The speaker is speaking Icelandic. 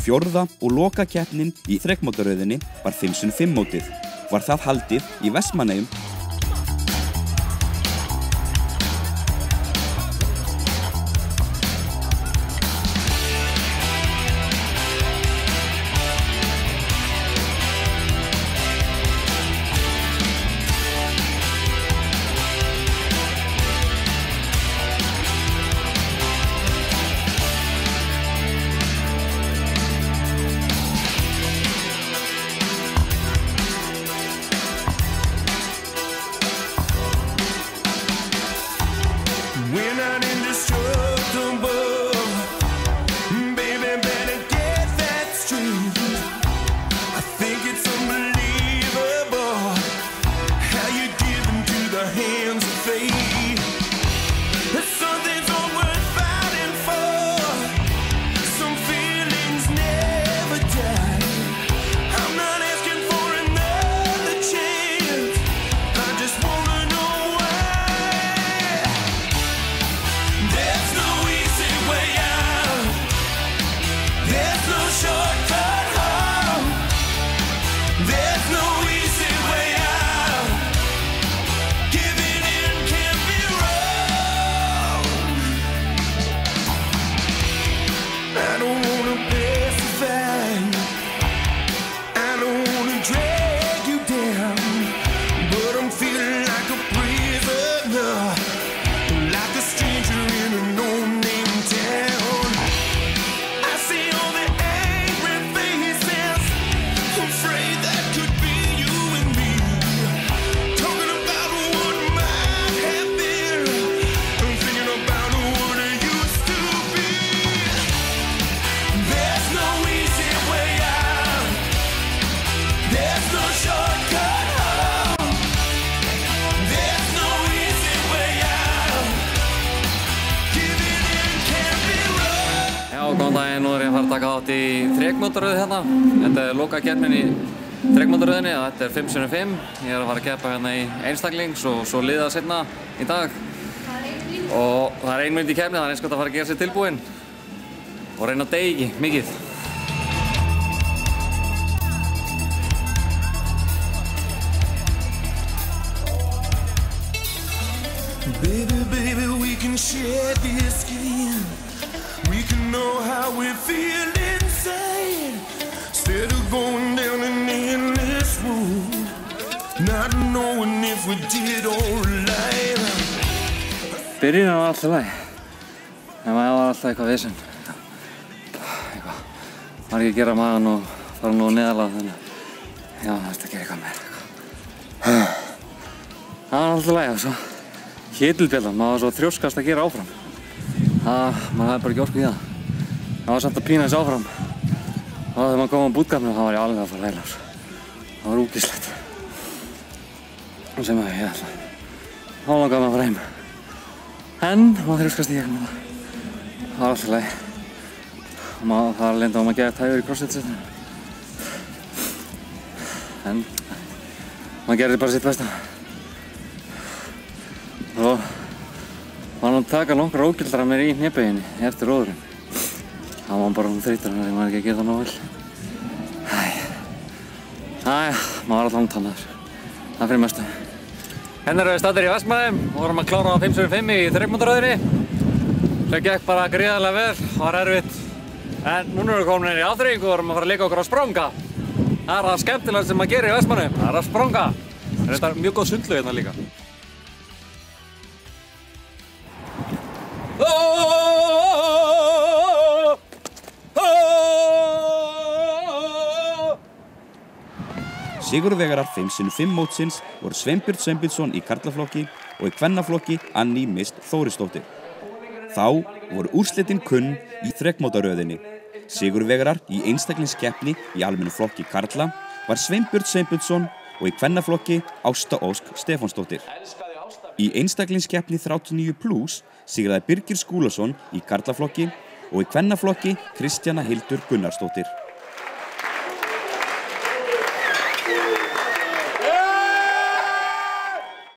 Fjórða og lokakeppnin í þrekmótaröðinni var 5x5 mótið. Var það haldið í Vestmannaeyjum. We're not indestructible, baby, better get that straight. I think it's unbelievable how you give into the hands of fate. Something's all worth fighting for, some feelings never die. I'm not asking for another chance, I just wanna know why. There's no easy way out, there's no shortcut home. There's no easy way out, giving in can't be wrong. I don't wanna pacify, I don't wanna drag you down, but I'm feeling like a prisoner, like a stranger in a no-name town. I see all the angry faces, afraid that could be you and me, talking about what might have been, and thinking about what it used to be. There's no easy way out, there's no shortcut home. There's no easy way out, giving in can't be wrong. Já, góðan daginn, nú ég að fara að taka þátt í þrekmótaröð hérna. Þetta lokakeppnin í þrekmótaröðinni, þetta 5x5. Ég að fara að keppa hérna í einstaklings og svo liða seinna í dag. Og það 1 mínúta í keppni, það eins gott að fara að gera sér tilbúinn og reyna að deyja ekki mikið. Baby, baby, we can share this skin. We can know how we feel inside, instead of going down an endless road, not knowing if we did alright. Byrjunin var alltaf læg, en maður var alltaf eitthvað vesen. Var ekki að gera magan og fara nú neðarlega, þannig já, það þurfti að gera eitthvað meira. Það var alltaf læg og svo hétilbjallan, maður var svo þrjóskast að gera áfram. Maður hafði bara ekki orku í það. Það var samt að pína þessi áfram. Og þegar maður kom á bootcampinu, þá var ég alveg að fara leiðilegur. Það var úkislegt. Og sem að ég ætla, þá langaði maður að fara heim. En maður þrjóskast í gegnum það. Það var alltaf leið. Og það leyndi á maður að gefa tægur í crossfit-setinu. En maður gerði bara sitt besta. Og var hann að taka nokkra ógildra mér í hnébeginni eftir róðurinn. Það var bara þreytur, þannig að maður ekki að gera það nógu vel. Æja, maður var alltaf langtannaður. Það fyrir mestu. Hérna erum við staddir í Vestmannaeyjum og vorum að klára á 5x5 í þrekmótaröðinni. Það gekk bara gríðarlega vel, var erfitt. En núna erum við komin inn í afþreyingu og vorum að fara að leika okkur á spranga. Það er það skemmtilegast sem maður gerir í Vestmannaeyjum, það er að spranga. Þetta er mjög góð sundlaug hérna líka. Sigurvegarar 5x5 mótsins voru Sveinbjörn Sveinbjörnsson í karlaflokki og í kvennaflokki Anný Mist Þórisdóttir. Þá voru úrslitin kunn í þrekmótaröðinni. Sigurvegarar í einstaklingskeppni í almennu flokki karla var Sveinbjörn Sveinbjörnsson og í kvennaflokki Ásta Ósk Stefánsdóttir. Í einstaklingskeppni 39+ sigraði Birgir Skúlason í karlaflokki og í kvennaflokki Kristjana Hildur Gunnarsdóttir.